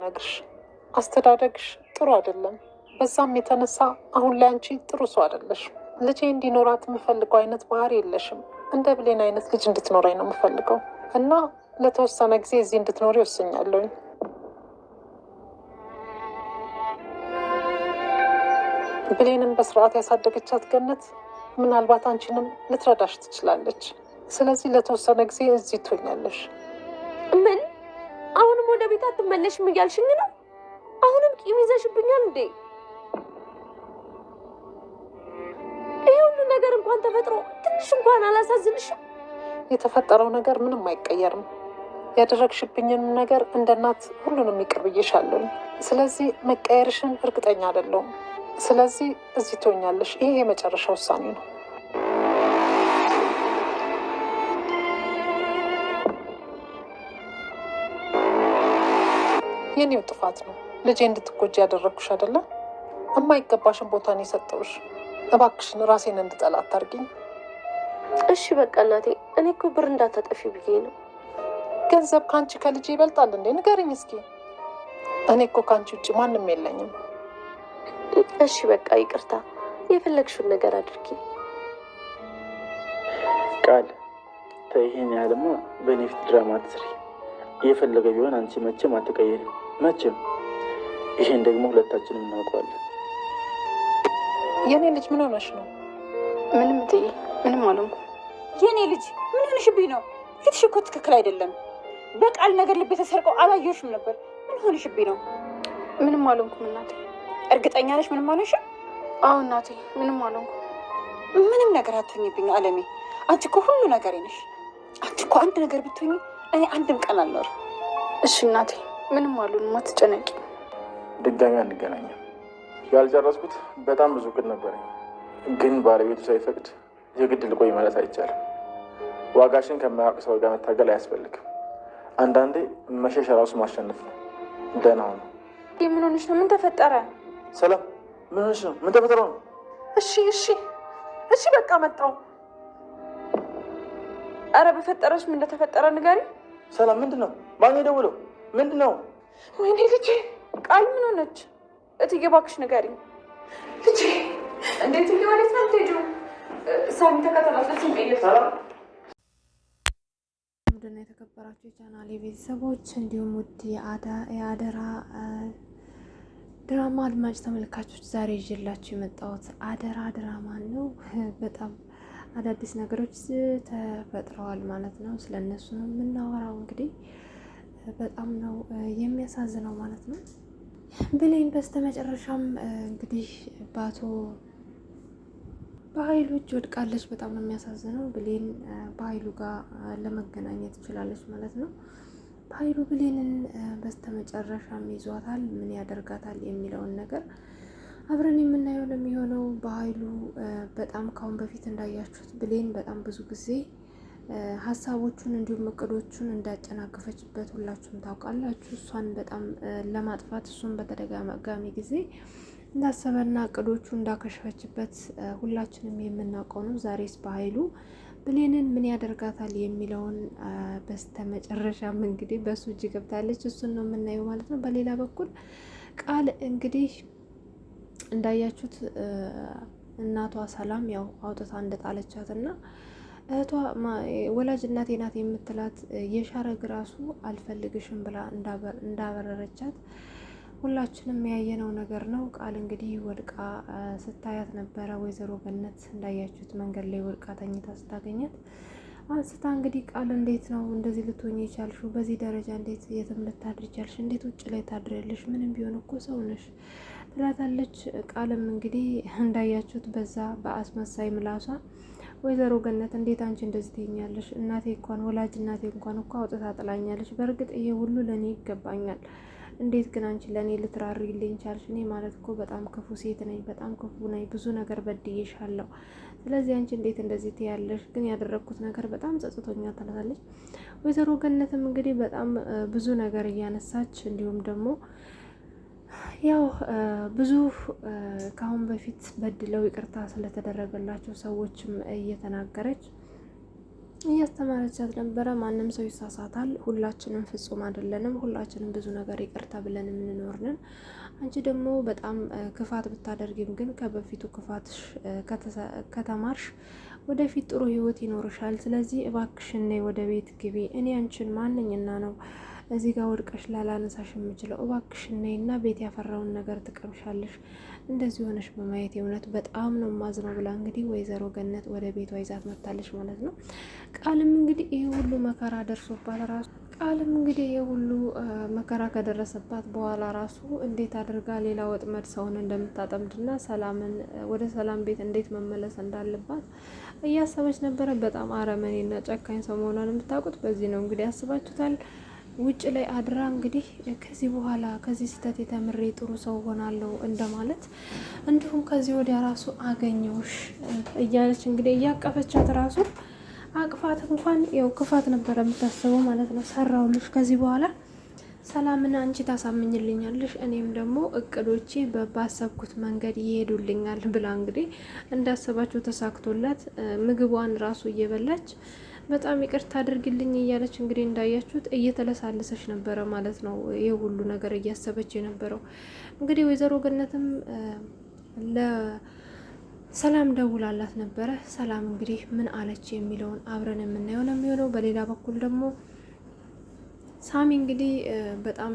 ነግርሽ አስተዳደግሽ ጥሩ አይደለም። በዛም የተነሳ አሁን ላይ አንቺ ጥሩ ሰው አይደለሽ። ልጄ እንዲኖራት የምፈልገው አይነት ባህሪ የለሽም። እንደ ብሌን አይነት ልጅ እንድትኖረኝ ነው የምፈልገው እና ለተወሰነ ጊዜ እዚህ እንድትኖሪ ወስኛለሁኝ። ብሌንን በስርዓት ያሳደገቻት ገነት ምናልባት አንቺንም ልትረዳሽ ትችላለች። ስለዚህ ለተወሰነ ጊዜ እዚህ ትሆኛለሽ። ምን? አሁንም ወደ ቤት አትመለሽም እያልሽኝ ነው? አሁንም ቂም ይዘሽብኛል እንዴ? ይሄ ሁሉ ነገር እንኳን ተፈጥሮ ትንሽ እንኳን አላሳዝንሽም? የተፈጠረው ነገር ምንም አይቀየርም። ያደረግሽብኝን ነገር እንደ እናት ሁሉንም ይቅር ብዬሻለሁ። ስለዚህ መቀየርሽን እርግጠኛ አይደለሁም። ስለዚህ እዚህ ትሆኛለሽ። ይሄ የመጨረሻ ውሳኔ ነው። የኔው ጥፋት ነው። ልጄ እንድትጎጂ ያደረግኩሽ አይደለም። የማይገባሽን ቦታ ነው የሰጠውሽ። እባክሽን ራሴን እንድጠላ አታርጊኝ። እሺ በቃ እናቴ፣ እኔ እኮ ብር እንዳታጠፊ ብዬ ነው። ገንዘብ ከአንቺ ከልጄ ይበልጣል እንዴ? ንገርኝ እስኪ። እኔ እኮ ከአንቺ ውጭ ማንም የለኝም። እሺ በቃ ይቅርታ፣ የፈለግሽውን ነገር አድርጊ። ቃል ይሄን ያህልማ በእኔ ፊት ድራማ አትስሪ። እየፈለገ ቢሆን አንቺ መቼም አትቀየሪ፣ መቼም። ይሄን ደግሞ ሁለታችንም እናውቀዋለን። የኔ ልጅ ምን ሆነሽ ነው? ምንም እትዬ፣ ምንም አልሆንኩም። የኔ ልጅ ምን ሆነሽብኝ ነው? ፊትሽ እኮ ትክክል አይደለም። በቃል ነገር ልቤ ተሰርቀው አላየሁሽም ነበር። ምን ሆነሽብኝ ነው? ምንም አልሆንኩም እናቴ። እርግጠኛ ነሽ ምንም አልሆንሽም? አዎ እናቴ፣ ምንም አልሆንኩም። ምንም ነገር አትሆኝብኝ አለሜ። አንቺ እኮ ሁሉ ነገሬ ነሽ። አንቺ እኮ አንድ ነገር ብትሆኝ እኔ አንድም ቀን አልኖርም። እሺ እናቴ፣ ምንም አልሆንም፣ አትጨነቂ። ድጋሚ አንገናኝም። ያልጨረስኩት በጣም ብዙ እቅድ ነበረኝ፣ ግን ባለቤቱ ሳይፈቅድ የግድ ልቆይ ማለት አይቻልም። ዋጋሽን ከማያውቅ ሰው ጋር መታገል አያስፈልግም። አንዳንዴ መሸሽ ራሱ ማሸነፍ ነው። ደህና ሁኑ። ምን ሆነሽ ነው? ምን ተፈጠረ? ሰላም፣ ምን ሆነሽ ነው? ምን ተፈጠረ ነው? እሺ በቃ መጣሁ። አረ በፈጠረሽ ምን እንደተፈጠረ ንገሪ። ሰላም፣ ምንድን ነው? ማን የደውለው? ምንድን ነው? ወይኔ ልጄ፣ ቃል ምን ሆነች? እትዬ እባክሽ ንገሪኝ። ልጄ እንዴት ወዴት ነው የምትሄጂው? ሳሚ ተከተላለት። ውድና የተከበራችሁ የቻናሌ ቤተሰቦች እንዲሁም ውድ የአደራ ድራማ አድማጭ ተመልካቾች ዛሬ ይዤላችሁ የመጣሁት አደራ ድራማ ነው። በጣም አዳዲስ ነገሮች ተፈጥረዋል ማለት ነው። ስለነሱ ነው የምናወራው። እንግዲህ በጣም ነው የሚያሳዝነው ማለት ነው። ብሌን በስተመጨረሻም እንግዲህ በኃይሉ እጅ ወድቃለች። በጣም ነው የሚያሳዝነው። ብሌን በኃይሉ ጋር ለመገናኘት ትችላለች ማለት ነው። በኃይሉ ብሌንን በስተመጨረሻም ይዟታል። ምን ያደርጋታል የሚለውን ነገር አብረን የምናየው ነው የሚሆነው። በኃይሉ በጣም ካሁን በፊት እንዳያችሁት ብሌን በጣም ብዙ ጊዜ ሀሳቦቹን እንዲሁም እቅዶቹን እንዳጨናገፈችበት ሁላችሁም ታውቃላችሁ። እሷን በጣም ለማጥፋት እሱን በተደጋጋሚ ጊዜ እንዳሰበና እቅዶቹ እንዳከሸፈችበት ሁላችንም የምናውቀው ነው። ዛሬስ በኃይሉ ብሌንን ምን ያደርጋታል የሚለውን በስተመጨረሻም እንግዲህ በሱ እጅ ገብታለች። እሱን ነው የምናየው ማለት ነው። በሌላ በኩል ቃል እንግዲህ እንዳያችሁት እናቷ ሰላም ያው አውጥታ እንደጣለቻት እና እህቷ ወላጅ እናቴ ናት የምትላት የሻረግ ራሱ አልፈልግሽም ብላ እንዳበረረቻት ሁላችንም ያየነው ነገር ነው። ቃል እንግዲህ ወድቃ ስታያት ነበረ። ወይዘሮ ገነት እንዳያችሁት መንገድ ላይ ወድቃ ተኝታ ስታገኛት አንስታ እንግዲህ ቃል እንዴት ነው እንደዚህ ልትሆኝ የቻልሽው? በዚህ ደረጃ እንዴት የትም ልታድር ቻልሽ? እንዴት ውጭ ላይ ታድሪያለሽ? ምንም ቢሆን እኮ ሰው ነሽ ትላታለች። ቃልም እንግዲህ እንዳያችሁት በዛ በአስመሳይ ምላሷ ወይዘሮ ገነት እንዴት አንቺ እንደዚህ ትይኛለሽ? እናቴ እንኳን ወላጅ እናቴ እንኳን እኮ አውጥታ ጥላኛለች። በእርግጥ ይሄ ሁሉ ለእኔ ይገባኛል። እንዴት ግን አንቺ ለእኔ ልትራሪልኝ ቻልሽ? እኔ ማለት እኮ በጣም ክፉ ሴት ነኝ፣ በጣም ክፉ ነኝ፣ ብዙ ነገር በድዬሻለሁ። ስለዚህ አንቺ እንዴት እንደዚህ ትያለሽ? ግን ያደረግኩት ነገር በጣም ጸጽቶኛል ትላታለች። ወይዘሮ ገነትም እንግዲህ በጣም ብዙ ነገር እያነሳች እንዲሁም ደግሞ ያው ብዙ ከአሁን በፊት በድለው ይቅርታ ስለተደረገላቸው ሰዎችም እየተናገረች እያስተማረቻት ነበረ። ማንም ሰው ይሳሳታል፣ ሁላችንም ፍጹም አይደለንም፣ ሁላችንም ብዙ ነገር ይቅርታ ብለን የምንኖርንን። አንቺ ደግሞ በጣም ክፋት ብታደርጊም ግን ከበፊቱ ክፋትሽ ከተማርሽ ወደፊት ጥሩ ህይወት ይኖርሻል። ስለዚህ እባክሽን ነይ ወደ ቤት ግቢ። እኔ አንቺን ማንኝና ነው እዚህ ጋር ወድቀሽ ላላነሳሽ የምችለው? እባክሽን ነይና ቤት ያፈራውን ነገር ትቀምሻለሽ። እንደዚህ ሆነሽ በማየት የእውነት በጣም ነው ማዝነው ብላ እንግዲህ ወይዘሮ ገነት ወደ ቤቷ ይዛት መታለች ማለት ነው። ቃልም እንግዲህ ይሄ ሁሉ መከራ ደርሶባት ራሱ መከራ ከደረሰባት በኋላ ራሱ እንዴት አድርጋ ሌላ ወጥመድ ሰውን እንደምታጠምድና ሰላምን ወደ ሰላም ቤት እንዴት መመለስ እንዳለባት እያሰበች ነበረ። በጣም አረመኔና ጨካኝ ሰው መሆኗን የምታውቁት በዚህ ነው። እንግዲህ ያስባችሁታል። ውጭ ላይ አድራ እንግዲህ ከዚህ በኋላ ከዚህ ስህተት የተምሬ ጥሩ ሰው ሆናለሁ እንደማለት፣ እንዲሁም ከዚህ ወዲያ ራሱ አገኘውሽ እያለች እንግዲህ እያቀፈቻት ራሱ አቅፋት እንኳን ያው ክፋት ነበረ የምታስበው ማለት ነው። ሰራውልሽ፣ ከዚህ በኋላ ሰላምን አንቺ ታሳምኝልኛለሽ፣ እኔም ደግሞ እቅዶቼ ባሰብኩት መንገድ ይሄዱልኛል ብላ እንግዲህ እንዳሰባቸው ተሳክቶላት ምግቧን ራሱ እየበላች በጣም ይቅርታ አድርግልኝ እያለች እንግዲህ እንዳያችሁት እየተለሳለሰች ነበረ ማለት ነው። ይህ ሁሉ ነገር እያሰበች የነበረው እንግዲህ ወይዘሮ ገነትም ለሰላም ደውላላት ነበረ። ሰላም እንግዲህ ምን አለች የሚለውን አብረን የምናየው ነው የሚሆነው። በሌላ በኩል ደግሞ ሳሚ እንግዲህ በጣም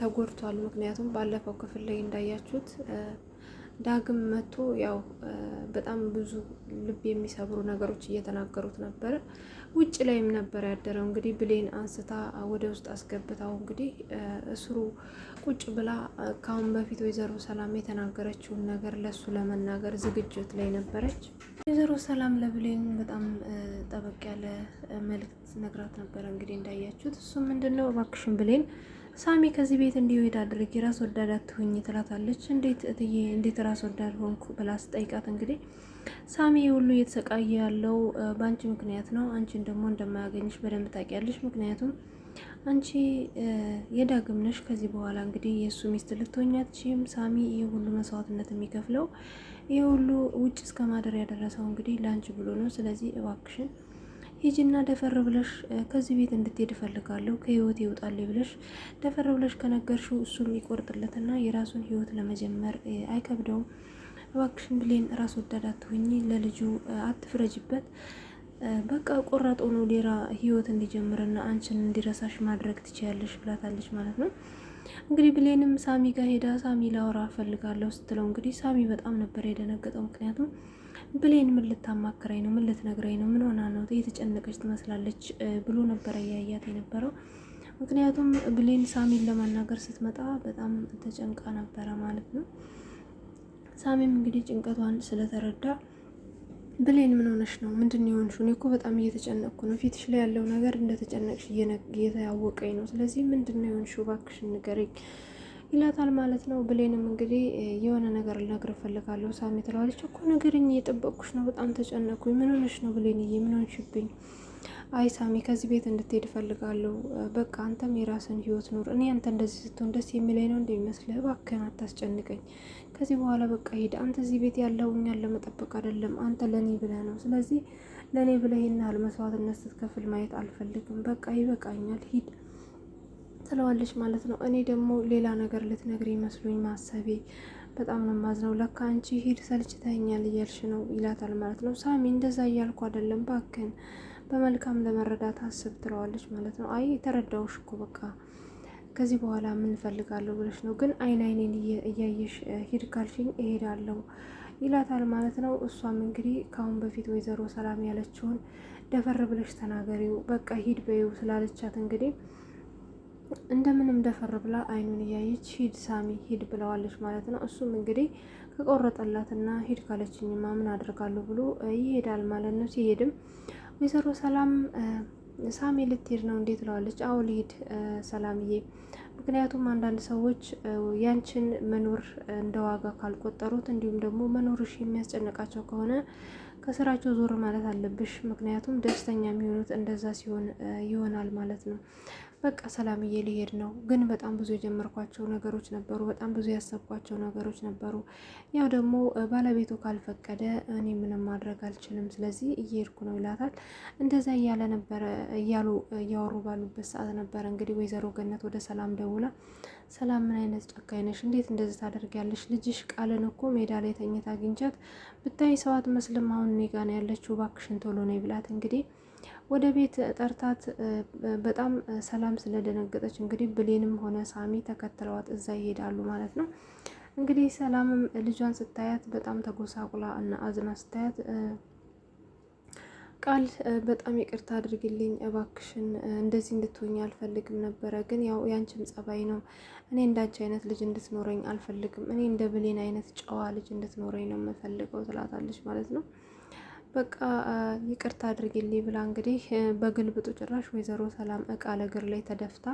ተጎድቷል። ምክንያቱም ባለፈው ክፍል ላይ እንዳያችሁት ዳግም መጥቶ ያው በጣም ብዙ ልብ የሚሰብሩ ነገሮች እየተናገሩት ነበረ። ውጭ ላይም ነበር ያደረው። እንግዲህ ብሌን አንስታ ወደ ውስጥ አስገብታው እንግዲህ እስሩ ቁጭ ብላ ካሁን በፊት ወይዘሮ ሰላም የተናገረችውን ነገር ለሱ ለመናገር ዝግጅት ላይ ነበረች። ወይዘሮ ሰላም ለብሌን በጣም ጠበቅ ያለ መልእክት ነግራት ነበረ። እንግዲህ እንዳያችሁት እሱ ምንድነው፣ እባክሽን ብሌን ሳሚ ከዚህ ቤት እንዲሄድ አድርጊ፣ ራስ ወዳድ አትሁኝ ትላታለች። እንዴት እትዬ እንዴት ራስ ወዳድ ሆንኩ ብላ ስጠይቃት እንግዲህ ሳሚ ሁሉ እየተሰቃየ ያለው በአንቺ ምክንያት ነው። አንቺን ደግሞ እንደማያገኝሽ በደንብ ታውቂያለሽ። ምክንያቱም አንቺ የዳግም ነሽ። ከዚህ በኋላ እንግዲህ የእሱ ሚስት ልትሆኚ አትችይም። ሳሚ ይህ ሁሉ መስዋዕትነት የሚከፍለው ይህ ሁሉ ውጭ እስከ ማደር ያደረሰው እንግዲህ ለአንቺ ብሎ ነው። ስለዚህ እባክሽን ሂጂና ደፈር ብለሽ ከዚህ ቤት እንድትሄድ እፈልጋለሁ፣ ከህይወት ይውጣል ብለሽ ደፈር ብለሽ ከነገርሽው እሱም ይቆርጥለትና የራሱን ህይወት ለመጀመር አይከብደውም። እባክሽን ብሌን ራስ ወዳድ አትሁኚ፣ ለልጁ አትፍረጅበት። በቃ ቆራጥ ሆኖ ሌላ ህይወት እንዲጀምርና አንቺን እንዲረሳሽ ማድረግ ትችያለሽ ብላታለች ማለት ነው። እንግዲህ ብሌንም ሳሚ ጋር ሄዳ ሳሚ ላወራ እፈልጋለሁ ስትለው እንግዲህ ሳሚ በጣም ነበር የደነገጠው። ምክንያቱም ብሌን ምን ልታማክረኝ ነው? ምን ልትነግረኝ ነው? ምን ሆና ነው? የተጨነቀች ትመስላለች ብሎ ነበረ እያያት የነበረው። ምክንያቱም ብሌን ሳሚን ለማናገር ስትመጣ በጣም ተጨንቃ ነበረ ማለት ነው። ሳሚም እንግዲህ ጭንቀቷን ስለተረዳ ብሌን ምን ሆነሽ ነው? ምንድን ነው የሆንሽው? እኔ እኮ በጣም እየተጨነቅኩ ነው። ፊትሽ ላይ ያለው ነገር እንደተጨነቅሽ እየታወቀኝ ነው። ስለዚህ ምንድን ነው የሆንሽው? እባክሽን ንገሪኝ ይላታል ማለት ነው። ብሌንም እንግዲህ የሆነ ነገር ልነግር እፈልጋለሁ ሳሚ ትለዋለች። እኮ ንገሪኝ፣ እየጠበቅኩሽ ነው፣ በጣም ተጨነኩኝ። ምን ሆነሽ ነው ብሌንዬ? ምን ሆንሽብኝ? አይ ሳሚ ከዚህ ቤት እንድትሄድ እፈልጋለሁ። በቃ አንተም የራስን ህይወት ኑር። እኔ አንተ እንደዚህ ስትሆን ደስ የሚለኝ ነው እንደሚመስልህ? እባክህን አታስጨንቀኝ። ከዚህ በኋላ በቃ ሂድ። አንተ እዚህ ቤት ያለው እኛን ለመጠበቅ አይደለም፣ አንተ ለእኔ ብለህ ነው። ስለዚህ ለእኔ ብለህ ይህን ያህል መስዋዕትነት ስትከፍል ማየት አልፈልግም። በቃ ይበቃኛል፣ ሂድ ትለዋለች ማለት ነው። እኔ ደግሞ ሌላ ነገር ልትነግሪ መስሎኝ ማሰቤ በጣም ነው ማዝነው። ለካ አንቺ ሂድ ሰልችተኛል እያልሽ ነው ይላታል ማለት ነው። ሳሚ እንደዛ እያልኩ አይደለም፣ ባክን በመልካም ለመረዳት አስብ ትለዋለች ማለት ነው። አይ ተረዳውሽ እኮ በቃ ከዚህ በኋላ ምን ፈልጋለሁ ብለሽ ነው? ግን አይኔን እያየሽ ሂድ ካልሽኝ እሄዳለሁ ይላታል ማለት ነው። እሷም እንግዲህ ከአሁን በፊት ወይዘሮ ሰላም ያለችውን ደፈር ብለሽ ተናገሪው፣ በቃ ሂድ በይው ስላለቻት እንግዲህ እንደምንም ደፈር ብላ አይኑን እያየች ሂድ ሳሚ ሂድ ብለዋለች ማለት ነው። እሱም እንግዲህ ከቆረጠላትና ሂድ ካለችኝማ ምን አድርጋለሁ ብሎ ይሄዳል ማለት ነው። ሲሄድም ወይዘሮ ሰላም ሳሚ ልትሄድ ነው እንዴት ትለዋለች። አዎ ልሂድ ሰላምዬ፣ ምክንያቱም አንዳንድ ሰዎች ያንቺን መኖር እንደ ዋጋ ካልቆጠሩት እንዲሁም ደግሞ መኖርሽ የሚያስጨንቃቸው ከሆነ ከስራቸው ዞር ማለት አለብሽ። ምክንያቱም ደስተኛ የሚሆኑት እንደዛ ሲሆን ይሆናል ማለት ነው። በቃ ሰላምዬ ሊሄድ ነው፣ ግን በጣም ብዙ የጀመርኳቸው ነገሮች ነበሩ፣ በጣም ብዙ ያሰብኳቸው ነገሮች ነበሩ። ያው ደግሞ ባለቤቱ ካልፈቀደ እኔ ምንም ማድረግ አልችልም፣ ስለዚህ እየሄድኩ ነው ይላታል። እንደዛ እያለ ነበረ እያሉ እያወሩ ባሉበት ሰዓት ነበረ እንግዲህ ወይዘሮ ገነት ወደ ሰላም ደውላ ሰላም ምን አይነት ጨካኝ ነሽ? እንዴት እንደዚህ ታደርጊያለሽ? ልጅሽ ቃልን እኮ ሜዳ ላይ ተኝታ አግኝቻት ብታይ ሰው አትመስልም። አሁን እኔ ጋ ነው ያለችው፣ እባክሽን ቶሎ ነይ ብላት እንግዲህ ወደ ቤት ጠርታት በጣም ሰላም ስለደነገጠች እንግዲህ ብሌንም ሆነ ሳሚ ተከትለዋት እዛ ይሄዳሉ ማለት ነው። እንግዲህ ሰላምም ልጇን ስታያት በጣም ተጎሳቁላ እና አዝና ስታያት ቃል በጣም ይቅርታ አድርግልኝ እባክሽን፣ እንደዚህ እንድትሆኝ አልፈልግም ነበረ፣ ግን ያው ያንቺም ጸባይ ነው። እኔ እንዳንቺ አይነት ልጅ እንድትኖረኝ አልፈልግም። እኔ እንደ ብሌን አይነት ጨዋ ልጅ እንድትኖረኝ ነው የምፈልገው ትላታለች ማለት ነው። በቃ ይቅርታ አድርግልኝ ብላ እንግዲህ በግልብጡ ጭራሽ ወይዘሮ ሰላም እቃ ለእግር ላይ ተደፍታ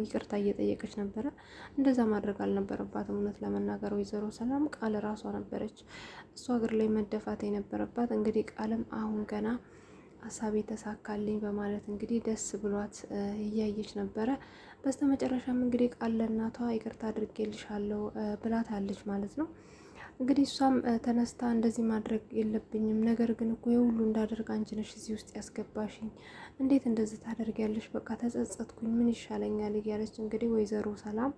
ይቅርታ እየጠየቀች ነበረ። እንደዛ ማድረግ አልነበረባትም። እውነት ለመናገር ወይዘሮ ሰላም ቃል ራሷ ነበረች እሷ እግር ላይ መደፋት የነበረባት። እንግዲህ ቃልም አሁን ገና ሀሳቤ ተሳካልኝ በማለት እንግዲህ ደስ ብሏት እያየች ነበረ። በስተመጨረሻም እንግዲህ ቃል ለእናቷ ይቅርታ አድርጌልሻለሁ ብላታለች ማለት ነው። እንግዲህ እሷም ተነስታ እንደዚህ ማድረግ የለብኝም፣ ነገር ግን እኮ የሁሉ እንዳደርግ አንቺ ነሽ እዚህ ውስጥ ያስገባሽኝ፣ እንዴት እንደዚህ ታደርጊያለሽ? በቃ ተጸጸትኩኝ፣ ምን ይሻለኛል እያለች እንግዲህ ወይዘሮ ሰላም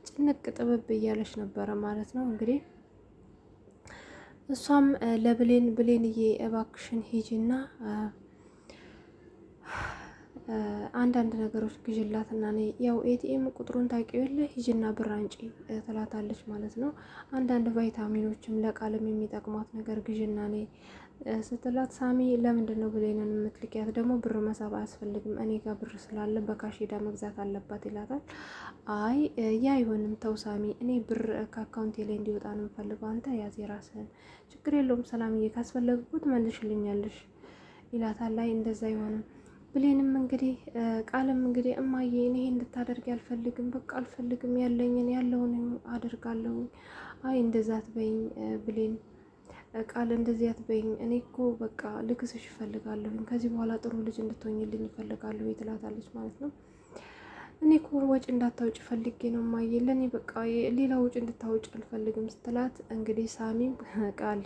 ጭንቅ ጥብብ እያለች ነበረ ማለት ነው። እንግዲህ እሷም ብሌንዬ እባክሽን ሂጂና አንዳንድ ነገሮች ግዥላትና ያው ኤቲኤም ቁጥሩን ታውቂው የለ ሂጂና ብር አንጪ ትላታለች ማለት ነው። አንዳንድ ቫይታሚኖችም ለቃልም የሚጠቅሟት ነገር ግዥና ነይ ስትላት ሳሚ ለምንድን ነው ብሌንን የምትልኪያት? ደግሞ ብር መሳብ አያስፈልግም፣ እኔ ጋር ብር ስላለ በካሽ ሄዳ መግዛት አለባት ይላታል። አይ ያ አይሆንም ተው ሳሚ፣ እኔ ብር ከአካውንቴ ላይ እንዲወጣ ነው የምፈልገው፣ አንተ ያዝ የራስህን፣ ችግር የለውም ሰላምዬ፣ ካስፈለግኩት መልሽልኛለሽ ይላታል። ላይ እንደዛ አይሆንም ብሌንም እንግዲህ ቃልም እንግዲህ እማዬ እኔ እንድታደርግ አልፈልግም፣ በቃ አልፈልግም፣ ያለውን አደርጋለሁ። አይ እንደዛ አትበይኝ ብሌን፣ ቃል እንደዚህ አትበይኝ፣ እኔ እኮ በቃ ልክስሽ እፈልጋለሁ፣ ከዚህ በኋላ ጥሩ ልጅ እንድትሆኝልኝ እፈልጋለሁ ትላታለች ማለት ነው። እኔ እኮ ወጪ እንዳታውጭ ፈልጌ ነው እማዬ፣ ለእኔ በቃ ሌላ ወጪ እንድታውጭ አልፈልግም ስትላት እንግዲህ ሳሚም ቃል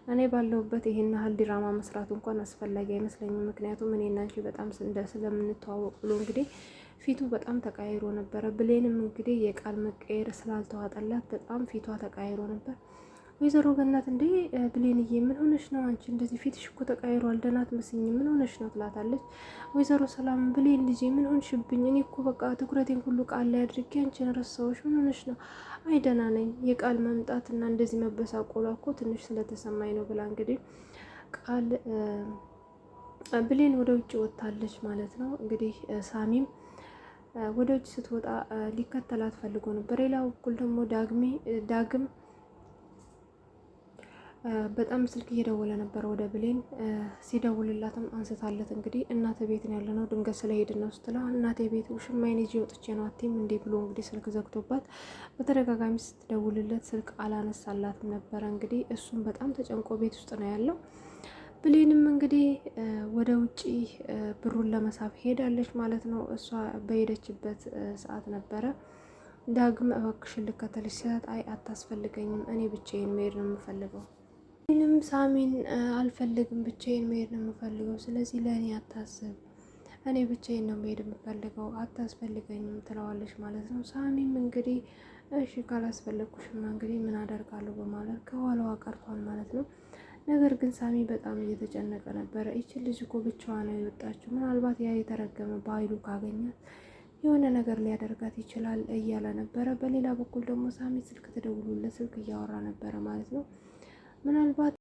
እኔ ባለሁበት ይሄን ያህል ድራማ መስራት እንኳን አስፈላጊ አይመስለኝም፣ ምክንያቱም እኔና አንቺ በጣም ስለምንተዋወቅ ብሎ እንግዲህ ፊቱ በጣም ተቃይሮ ነበረ። ብሌንም እንግዲህ የቃል መቀየር ስላልተዋጠላት በጣም ፊቷ ተቃይሮ ነበር። ወይዘሮ ገነት እንዴ ብሌንዬ ምን ሆነሽ ነው አንቺ? እንደዚህ ፊትሽ እኮ ተቃይሯል፣ ደህና አትመስይም፣ ምን ሆነሽ ነው ትላታለች። ወይዘሮ ሰላም ብሌን ልጄ ምን ሆንሽብኝ? እኔ እኮ በቃ ትኩረቴን ሁሉ ቃል ላይ አድርጌ አንቺን ረሳሁሽ፣ ምን ሆነሽ ነው? አይ ደህና ነኝ፣ የቃል መምጣትና እንደዚህ መበሳቆሏ እኮ ትንሽ ስለተሰማኝ ነው ብላ እንግዲህ ቃል ብሌን ወደ ውጭ ወጥታለች ማለት ነው። እንግዲህ ሳሚም ወደ ውጭ ስትወጣ ሊከተላት ፈልጎ ነበር። ሌላ በኩል ደግሞ ዳግም በጣም ስልክ እየደወለ ነበር ወደ ብሌን። ሲደውልላትም አንስታለት እንግዲህ እናቴ ቤት ነው ያለነው፣ ድንገት ስለሄድን ነው ስትለው እናቴ ቤት ውሽማዬን ይዤ ወጥቼ ነው አትይም እንዴ ብሎ እንግዲህ ስልክ ዘግቶባት በተደጋጋሚ ስትደውልለት ስልክ አላነሳላትም ነበረ። እንግዲህ እሱም በጣም ተጨንቆ ቤት ውስጥ ነው ያለው። ብሌንም እንግዲህ ወደ ውጪ ብሩን ለመሳብ ሄዳለች ማለት ነው። እሷ በሄደችበት ሰዓት ነበረ ዳግም እባክሽን ልከተልሽ ሲላት አይ አታስፈልገኝም፣ እኔ ብቻዬን መሄድ ነው የምፈልገው፣ ምንም ሳሚን አልፈልግም፣ ብቻዬን መሄድ ነው የምፈልገው፣ ስለዚህ ለእኔ አታስብ፣ እኔ ብቻዬን ነው መሄድ የምፈልገው፣ አታስፈልገኝም ትለዋለች ማለት ነው። ሳሚም እንግዲህ እሺ ካላስፈለግኩሽማ እንግዲህ ምን አደርጋለሁ በማለት ከኋላዋ ቀርቷል ማለት ነው። ነገር ግን ሳሚ በጣም እየተጨነቀ ነበረ። ይችን ልጅ እኮ ብቻዋ ነው የወጣችው፣ ምናልባት ያ የተረገመ በኃይሉ ካገኛት የሆነ ነገር ሊያደርጋት ይችላል እያለ ነበረ። በሌላ በኩል ደግሞ ሳሚ ስልክ ተደውሎለት ስልክ እያወራ ነበረ ማለት ነው። ምናልባት